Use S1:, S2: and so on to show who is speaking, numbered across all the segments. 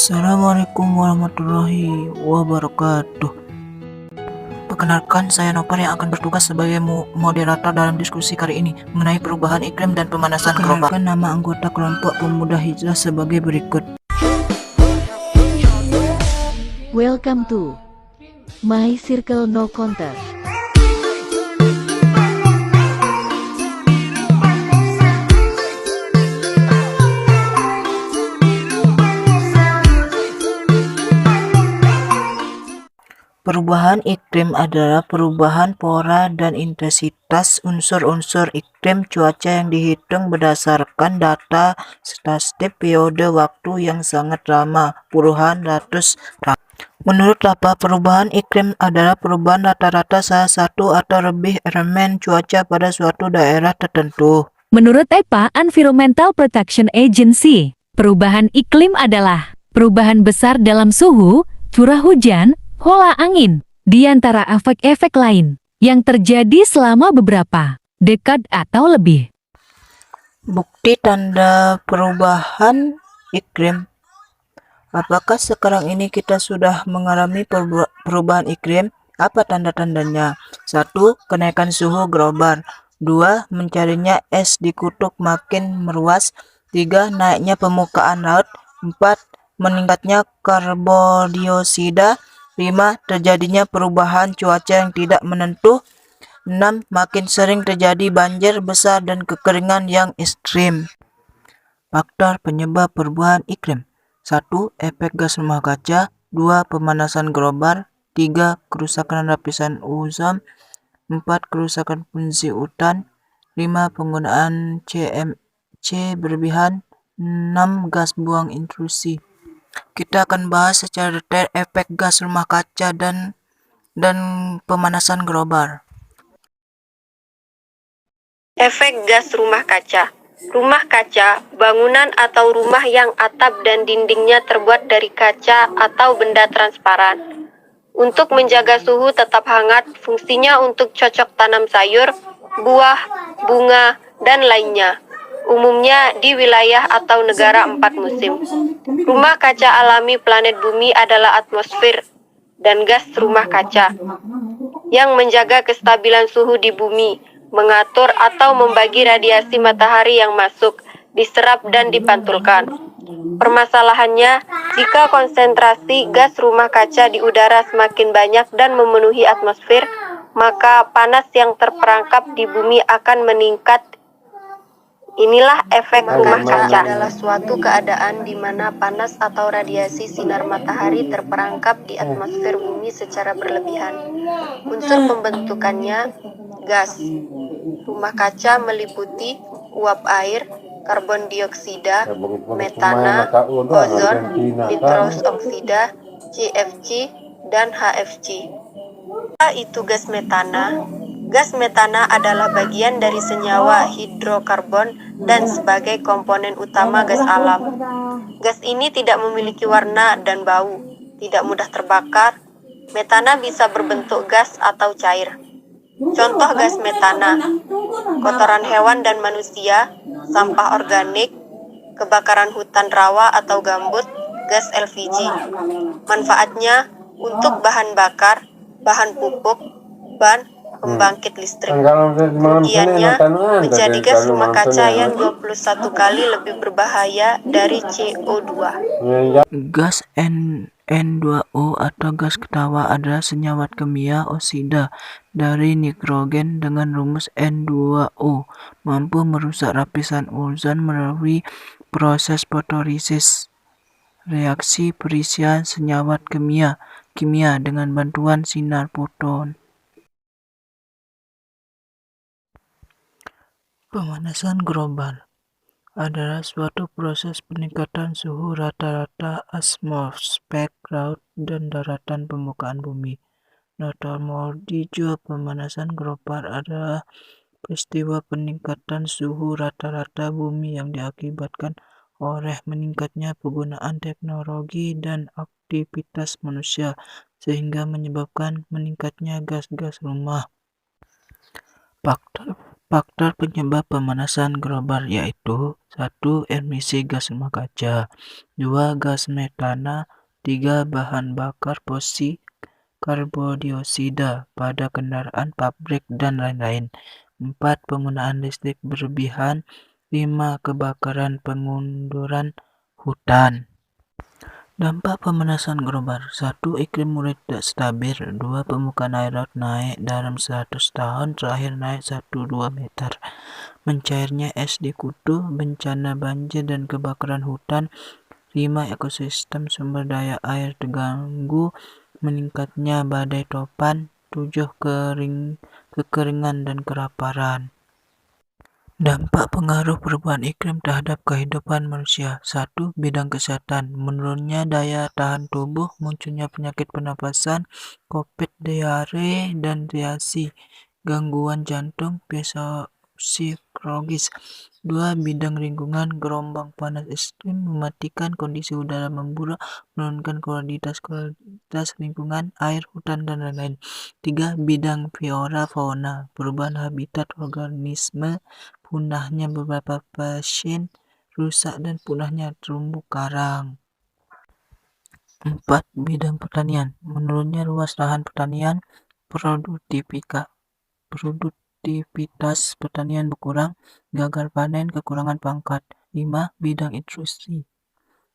S1: Assalamualaikum warahmatullahi wabarakatuh. Perkenalkan, saya Noper yang akan bertugas sebagai moderator dalam diskusi kali ini mengenai perubahan iklim dan pemanasan global. Perkenalkan nama anggota kelompok pemuda hijrah sebagai berikut.
S2: Welcome to My Circle No Counter.
S1: Perubahan iklim adalah perubahan pola dan intensitas unsur-unsur iklim cuaca yang dihitung berdasarkan data statistik periode waktu yang sangat lama, puluhan ratus tahun. Menurut Lapa, perubahan iklim adalah perubahan rata-rata salah satu atau lebih elemen cuaca pada suatu daerah tertentu.
S3: Menurut EPA Environmental Protection Agency, perubahan iklim adalah perubahan besar dalam suhu, curah hujan, pola angin, di antara efek-efek lain yang terjadi selama beberapa dekade atau lebih.
S1: Bukti tanda perubahan iklim. Apakah sekarang ini kita sudah mengalami perubahan iklim? Apa tanda-tandanya? 1. Kenaikan suhu global. 2. Mencarinya es di kutub makin meluas. 3. Naiknya permukaan laut. 4. Meningkatnya karbon dioksida. 5. Terjadinya perubahan cuaca yang tidak menentu. 6. Makin sering terjadi banjir besar dan kekeringan yang ekstrim. Faktor penyebab perubahan iklim. 1. Efek gas rumah kaca. 2. Pemanasan global. 3. Kerusakan lapisan ozon. 4. Kerusakan fungsi hutan. 5. Penggunaan CMC berlebihan. 6. Gas buang intrusi. Kita akan bahas secara detail efek gas rumah kaca dan pemanasan global.
S4: Efek gas rumah kaca. Rumah kaca, bangunan atau rumah yang atap dan dindingnya terbuat dari kaca atau benda transparan. Untuk menjaga suhu tetap hangat, fungsinya untuk cocok tanam sayur, buah, bunga, dan lainnya. Umumnya di wilayah atau negara 4 musim. Rumah kaca alami planet bumi adalah atmosfer dan gas rumah kaca yang menjaga kestabilan suhu di bumi, mengatur atau membagi radiasi matahari yang masuk, diserap dan dipantulkan. Permasalahannya, jika konsentrasi gas rumah kaca di udara semakin banyak dan memenuhi atmosfer, maka panas yang terperangkap di bumi akan meningkat. Inilah efek rumah kaca. Adalah suatu keadaan di mana panas atau radiasi sinar matahari terperangkap di atmosfer bumi secara berlebihan. Unsur pembentukannya gas rumah kaca meliputi uap air, karbon dioksida, metana, ozon, nitrous oksida, CFC, dan HFC. Apa itu gas metana? Gas metana adalah bagian dari senyawa hidrokarbon dan sebagai komponen utama gas alam. Gas ini tidak memiliki warna dan bau, tidak mudah terbakar. Metana bisa berbentuk gas atau cair. Contoh gas metana: kotoran hewan dan manusia, sampah organik, kebakaran hutan rawa atau gambut, gas LPG. Manfaatnya untuk bahan bakar, bahan pupuk, ban, pembangkit listrik. Kerugiannya menjadi gas rumah kaca yang 21 kali lebih berbahaya dari CO2.
S1: Gas N2O atau gas ketawa adalah senyawa kimia oksida dari nitrogen dengan rumus N2O, mampu merusak lapisan ozon melalui proses fotolisis, reaksi perisian senyawa kimia dengan bantuan sinar foton. Pemanasan global adalah suatu proses peningkatan suhu rata-rata atmosfer laut dan daratan permukaan bumi. Termodijua pemanasan global adalah peristiwa peningkatan suhu rata-rata bumi yang diakibatkan oleh meningkatnya penggunaan teknologi dan aktivitas manusia, sehingga menyebabkan meningkatnya gas-gas rumah. Faktor penyebab pemanasan global yaitu 1. Emisi gas rumah kaca, 2. Gas metana, 3. Bahan bakar fosil, karbondioksida pada kendaraan pabrik, dan lain-lain. 4. Penggunaan listrik berlebihan, 5. Kebakaran pengunduran hutan. Dampak pemanasan global. 1. Iklim mulai tidak stabil. 2. Permukaan air laut naik dalam 100 tahun terakhir naik 1-2 meter. Mencairnya es di kutu, bencana banjir dan kebakaran hutan. 5. Ekosistem sumber daya air terganggu, meningkatnya badai topan. 7. Kekeringan dan kelaparan. Dampak pengaruh perubahan iklim terhadap kehidupan manusia. 1. Bidang kesehatan. Menurunnya daya tahan tubuh, munculnya penyakit pernapasan, COVID, diare, dan reaksi, gangguan jantung, psikologis. 2. Bidang lingkungan. Gelombang panas ekstrim mematikan, kondisi udara memburuk, menurunkan kualitas lingkungan, air, hutan, dan lain-lain. 3. Bidang flora fauna. Perubahan habitat organisme, punahnya beberapa spesies, rusak dan punahnya terumbu karang. 4. Bidang pertanian. Menurunnya luas lahan pertanian, produktivitas pertanian berkurang, gagal panen, kekurangan pangkat. 5. Bidang industri.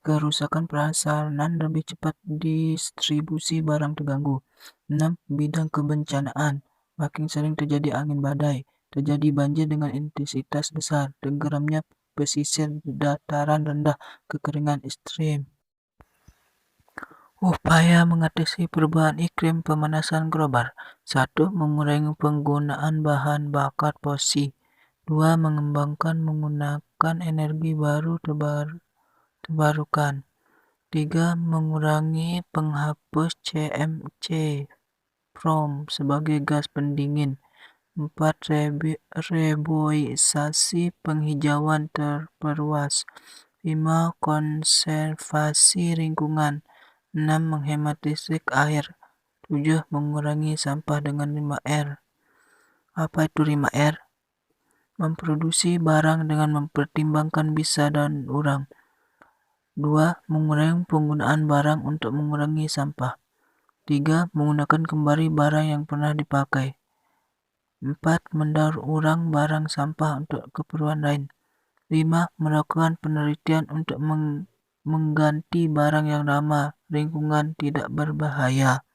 S1: Kerusakan prasarana, lebih cepat distribusi barang terganggu. 6. Bidang kebencanaan. Makin sering terjadi angin badai, terjadi banjir dengan intensitas besar, tenggelamnya pesisir dataran rendah, kekeringan ekstrim. Upaya mengatasi perubahan iklim pemanasan global. 1. Mengurangi penggunaan bahan bakar fosil. 2. Mengembangkan menggunakan energi baru terbarukan. 3. Mengurangi penghapus CMC Prom sebagai gas pendingin. 4. Reboisasi penghijauan terperluas. 5. Konservasi lingkungan. 6. Menghemat listrik air. 7. Mengurangi sampah dengan 5R. Apa itu 5R? Memproduksi barang dengan mempertimbangkan bisa dan orang. 2. Mengurangi penggunaan barang untuk mengurangi sampah. 3. Menggunakan kembali barang yang pernah dipakai. 4. Mendaur ulang barang sampah untuk keperluan lain. 5. Melakukan penelitian untuk mengganti barang yang lama, lingkungan tidak berbahaya.